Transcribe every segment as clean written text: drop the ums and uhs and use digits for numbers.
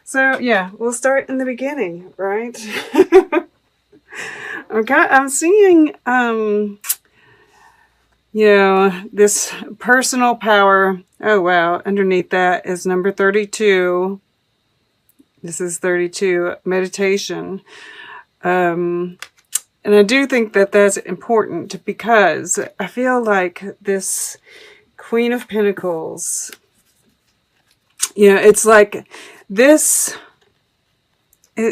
So yeah, we'll start in the beginning, right? I'm seeing this personal power. Oh wow, underneath that is number 32. This is 32, meditation. And I do think that that's important because I feel like this Queen of Pentacles, it's like this,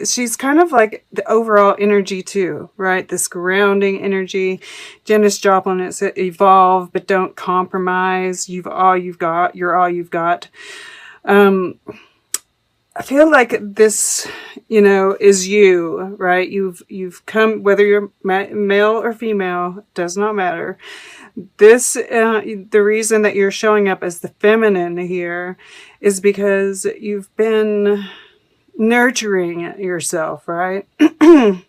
she's kind of like the overall energy too, right? This grounding energy. Janis Joplin, it's evolve, but don't compromise. You're all you've got. I feel like this, is you, right? You've come, whether you're male or female, does not matter. This, the reason that you're showing up as the feminine here is because you've been nurturing yourself, right? And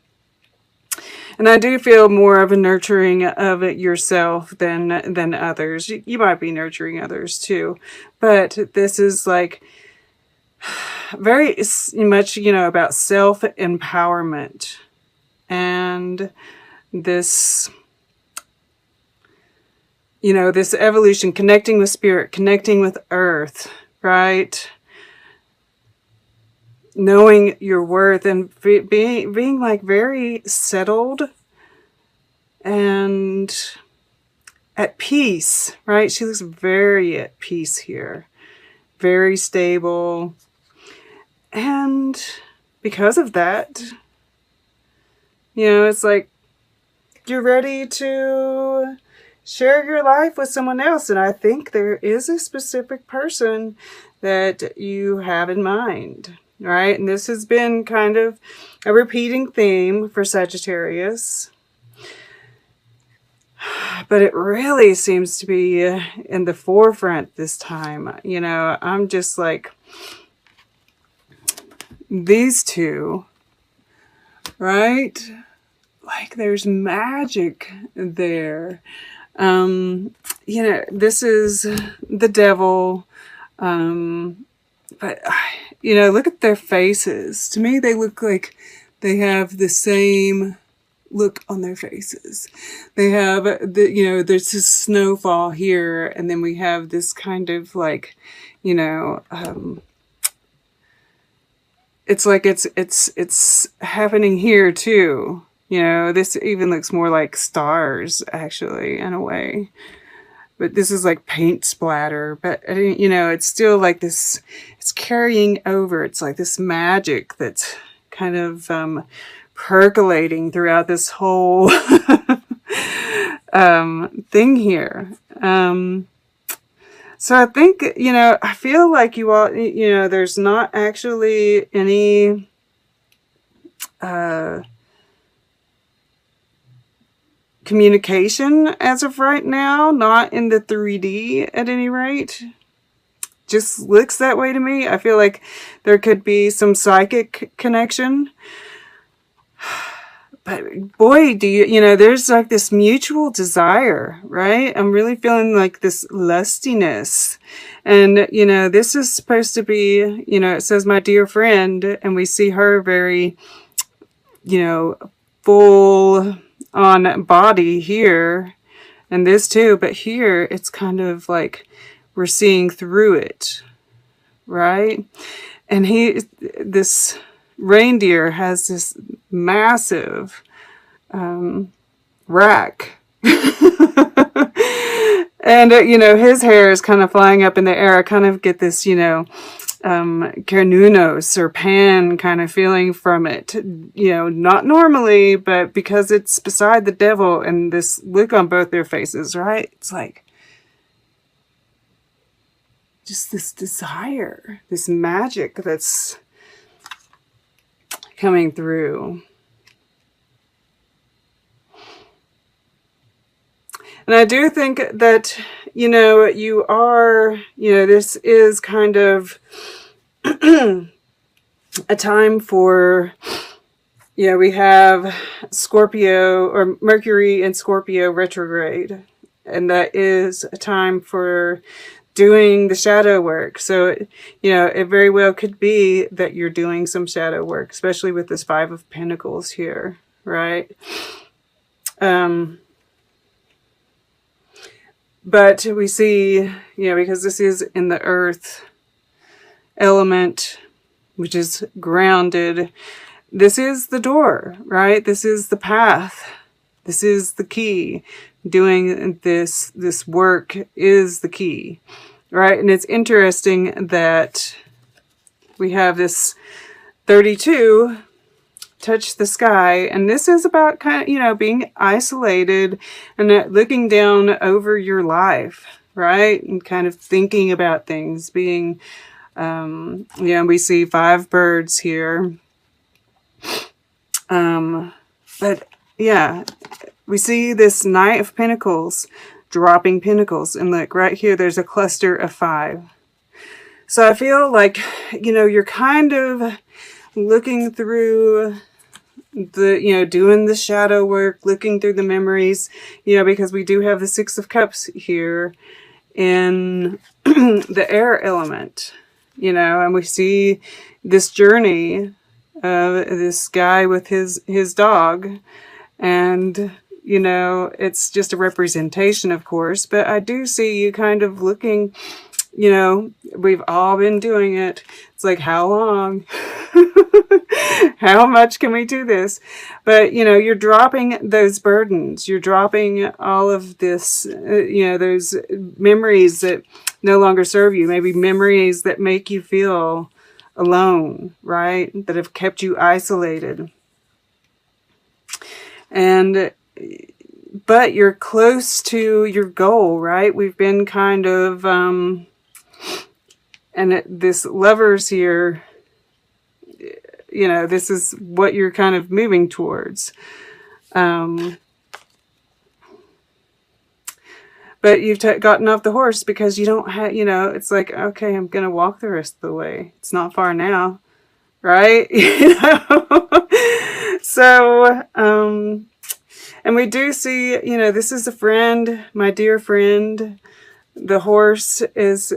I do feel more of a nurturing of it yourself than others. You might be nurturing others too, but this is like very much, about self-empowerment and this, this evolution, connecting with spirit, connecting with earth, right? Knowing your worth and being like very settled and at peace, right? She looks very at peace here, very stable. And because of that, it's like you're ready to share your life with someone else. And I think there is a specific person that you have in mind, right? And this has been kind of a repeating theme for Sagittarius. But it really seems to be in the forefront this time. I'm just like, these two, right? Like there's magic there. This is the devil. But, look at their faces. To me, they look like they have the same look on their faces. They have, there's this snowfall here, and then we have this kind of like, it's like it's happening here too. This even looks more like stars, actually, in a way. But this is like paint splatter. But, it's still like this, it's carrying over. It's like this magic that's kind of percolating throughout this whole thing here. So I think, I feel like you all, there's not actually any communication as of right now, not in the 3D at any rate. Just looks that way to me. I feel like there could be some psychic connection. But boy, do there's like this mutual desire, right? I'm really feeling like this lustiness. And, this is supposed to be, it says my dear friend, and we see her very, full on body here, and this too. But here, it's kind of like we're seeing through it, right? And this reindeer has this massive rack. And, his hair is kind of flying up in the air. I kind of get this, Cernunnos or Pan kind of feeling from it. Not normally, but because it's beside the devil and this look on both their faces, right? It's like just this desire, this magic that's coming through. And I do think that, you are, this is kind of a time for, we have Scorpio or Mercury in Scorpio retrograde. And that is a time for doing the shadow work. So, you know, it very well could be that you're doing some shadow work, especially with this Five of Pentacles here, right? But we see, you know, because this is in the earth element, which is grounded, this is the door, right? This is the path. This is the key. Doing this work is the key, right? And it's interesting that we have this 32 touch the sky, and this is about kind of, you know, being isolated and looking down over your life, right? And kind of thinking about things, being, yeah, we see 5 birds here. But yeah, we see this Knight of Pentacles dropping pentacles, and look right here, there's a cluster of 5. So I feel like, you know, you're kind of looking through the, you know, doing the shadow work, looking through the memories, you know, because we do have the 6 of Cups here in the air element, you know, and we see this journey of this guy with his dog, and, you know, it's just a representation, of course, but I do see you kind of looking, you know, we've all been doing it. It's like, how long? How much can we do this? But, you know, you're dropping those burdens. You're dropping all of this, you know, those memories that no longer serve you. Maybe memories that make you feel alone, right? That have kept you isolated. And, but you're close to your goal, right? We've been kind of, and this Lovers here, you know, this is what you're kind of moving towards. But you've gotten off the horse because you don't have, you know, it's like, okay, I'm going to walk the rest of the way. It's not far now, right? You know? So, and we do see, you know, this is a friend, my dear friend. The horse is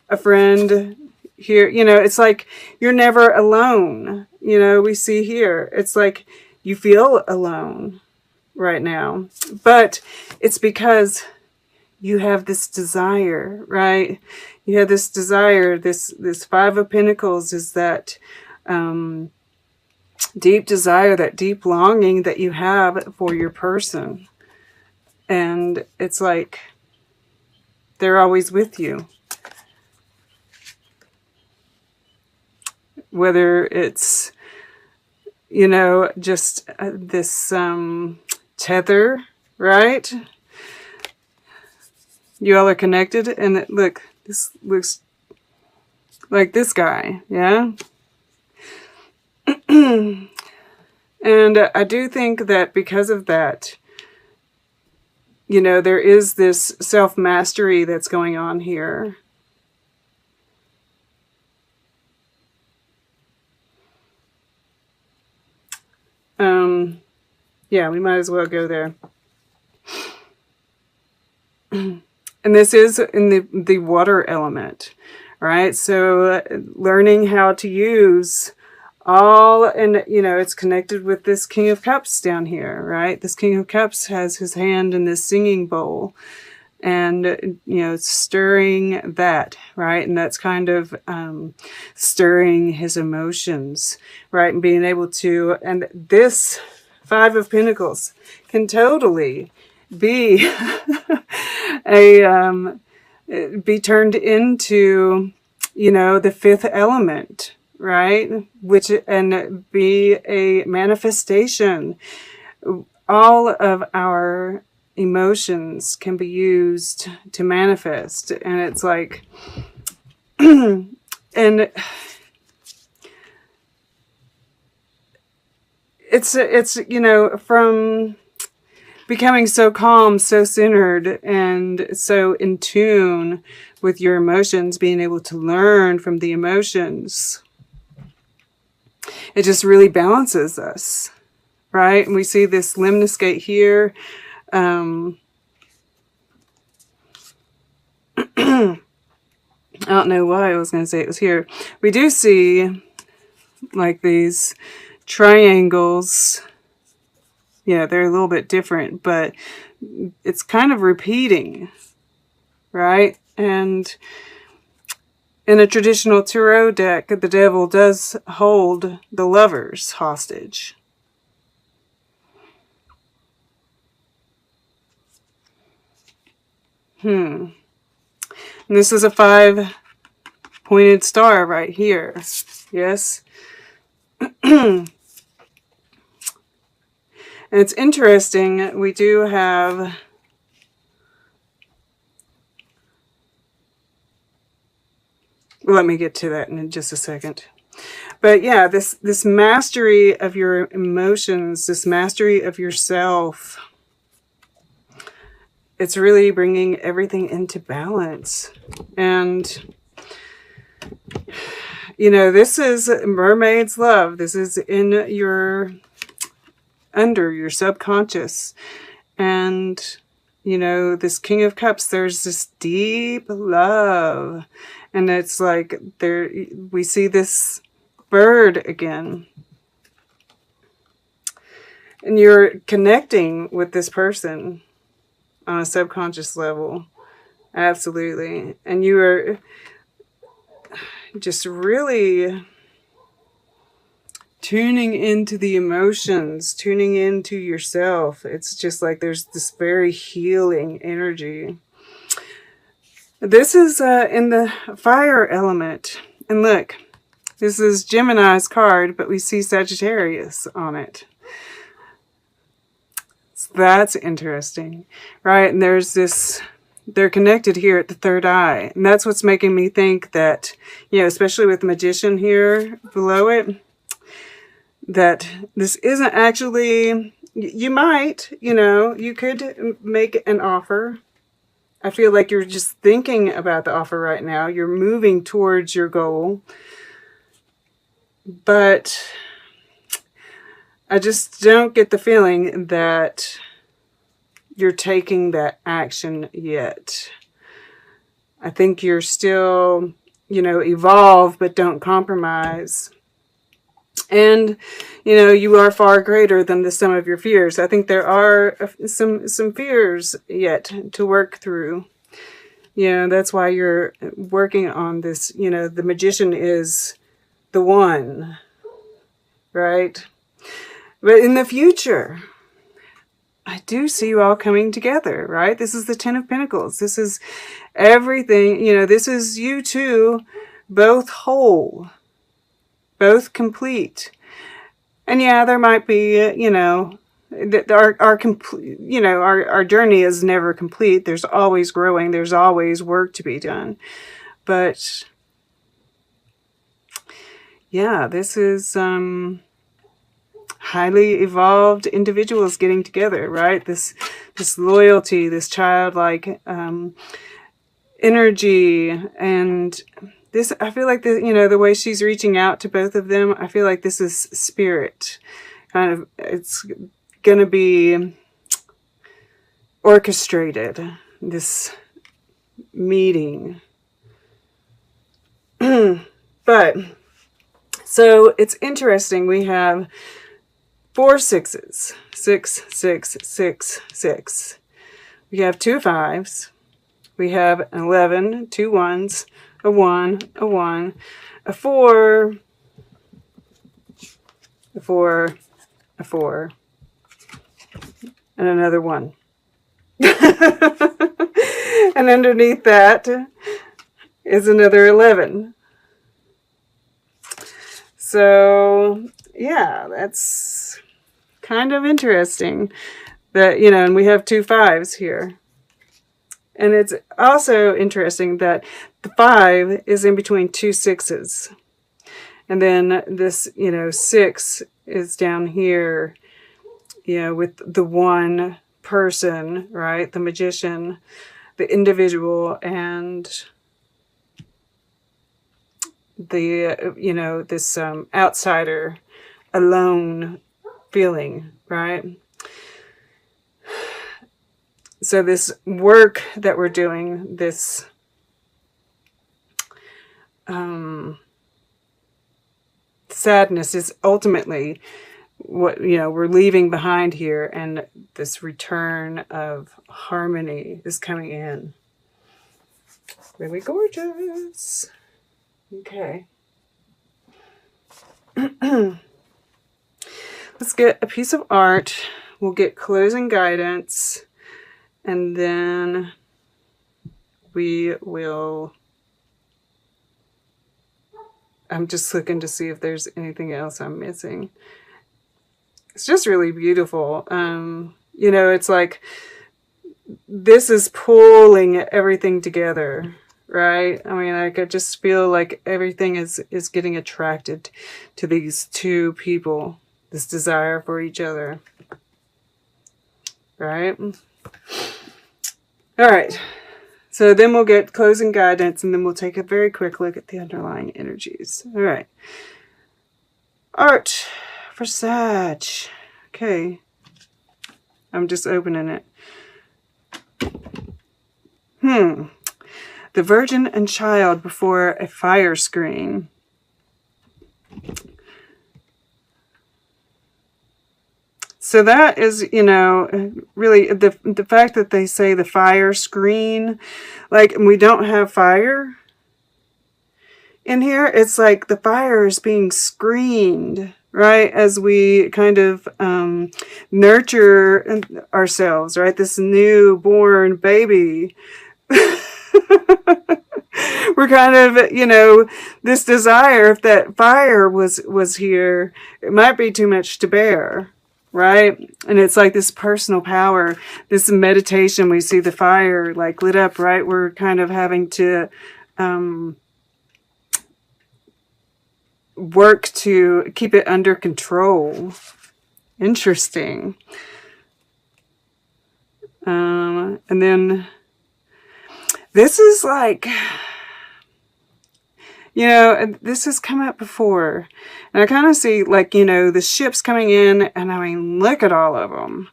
a friend here. You know, it's like you're never alone. You know, we see here, it's like you feel alone right now, but it's because you have this desire, right? You have this desire. This 5 of Pentacles is that deep desire, that deep longing that you have for your person. And it's like they're always with you. Whether it's, you know, just this tether, right? You all are connected, and look, this looks like this guy, yeah? And I do think that because of that, you know, there is this self-mastery that's going on here. Yeah, we might as well go there. And this is in the water element, right? So learning how to use all, and, you know, it's connected with this King of Cups down here, right? This King of Cups has his hand in this singing bowl, and, you know, stirring that, right? And that's kind of stirring his emotions, right? And being able to, and this 5 of Pentacles can totally be be turned into, you know, the 5th element, right? Which, and be a manifestation. All of our emotions can be used to manifest, and it's like, and it's, you know, from becoming so calm, so centered, and so in tune with your emotions, being able to learn from the emotions, it just really balances us, right? And we see this Lemniscate here. I don't know why I was going to say it was here. We do see like these triangles. Yeah, they're a little bit different, but it's kind of repeating, right? And in a traditional tarot deck, the devil does hold the lovers hostage. And this is a 5-pointed star right here. Yes. And it's interesting, we do have let me get to that in just a second. But yeah, this mastery of your emotions, this mastery of yourself, it's really bringing everything into balance. And you know, this is mermaid's love. This is in your under your subconscious. And you know, this King of Cups, there's this deep love. And it's like there we see this bird again. And you're connecting with this person on a subconscious level. Absolutely. And you are just really tuning into the emotions, tuning into yourself. It's just like there's this very healing energy. This is in the fire element. And look, this is Gemini's card, but we see Sagittarius on it. So that's interesting, right? And there's this, they're connected here at the third eye. And that's what's making me think that, you know, especially with the Magician here below it, that this isn't actually, you might, you know, you could make an offer. I feel like you're just thinking about the offer right now. You're moving towards your goal. But I just don't get the feeling that you're taking that action yet. I think you're still, you know, evolve, but don't compromise. And, you know, you are far greater than the sum of your fears. I think there are some fears yet to work through. You know, that's why you're working on this. You know, the Magician is the one, right? But in the future, I do see you all coming together, right? This is the Ten of Pentacles. This is everything, you know, this is you two, both whole, both complete. And yeah, there might be, you know, our complete, you know, our journey is never complete. There's always growing. There's always work to be done. But yeah, this is highly evolved individuals getting together, right? This loyalty, this childlike energy, and this, I feel like, you know, the way she's reaching out to both of them, I feel like this is spirit. Kind of, it's going to be orchestrated, this meeting. But, so it's interesting. We have 4 6s. 6, 6, 6, 6. We have 2 5s. We have an 11, 2 1s, a 1, a 1, a 4, a 4, a 4, and another 1. And underneath that is another 11. So, yeah, that's kind of interesting that, you know, and we have 2 5s here. And it's also interesting that the 5 is in between 2 6s. And then this, you know, 6 is down here, you know, with the one person, right? The Magician, the individual, and the, you know, this outsider, alone feeling, right? So this work that we're doing, this sadness is ultimately what, you know, we're leaving behind here, and this return of harmony is coming in. Really gorgeous. Okay. Let's get a piece of art. We'll get closing guidance, and then we will... I'm just looking to see if there's anything else I'm missing. It's just really beautiful. You know, it's like this is pulling everything together, right? I mean, I could just feel like everything is getting attracted to these two people, this desire for each other, right? All right. So then we'll get closing guidance, and then we'll take a very quick look at the underlying energies. All right. Art for Sag. Okay. I'm just opening it. The Virgin and Child before a fire screen. So that is, you know, really the fact that they say the fire screen, like we don't have fire in here. It's like the fire is being screened, right? As we kind of nurture ourselves, right? This newborn baby. We're kind of, you know, this desire, if that fire was here, it might be too much to bear. Right? And it's like this personal power, this meditation, we see the fire like lit up, right? We're kind of having to work to keep it under control. Interesting. And then this is like, you know, this has come up before. And I kind of see, like, you know, the ships coming in, and I mean, look at all of them.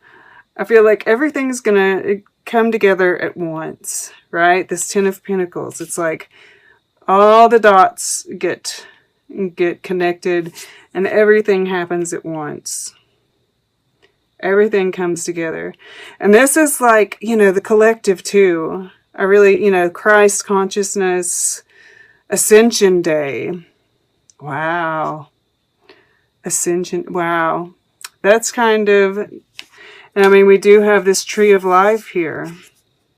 I feel like everything's going to come together at once, right? This Ten of Pentacles. It's like all the dots get connected, and everything happens at once. Everything comes together. And this is like, you know, the collective too. I really, you know, Christ consciousness, Ascension Day. Wow. Ascension. Wow. That's kind of, and I mean, we do have this tree of life here.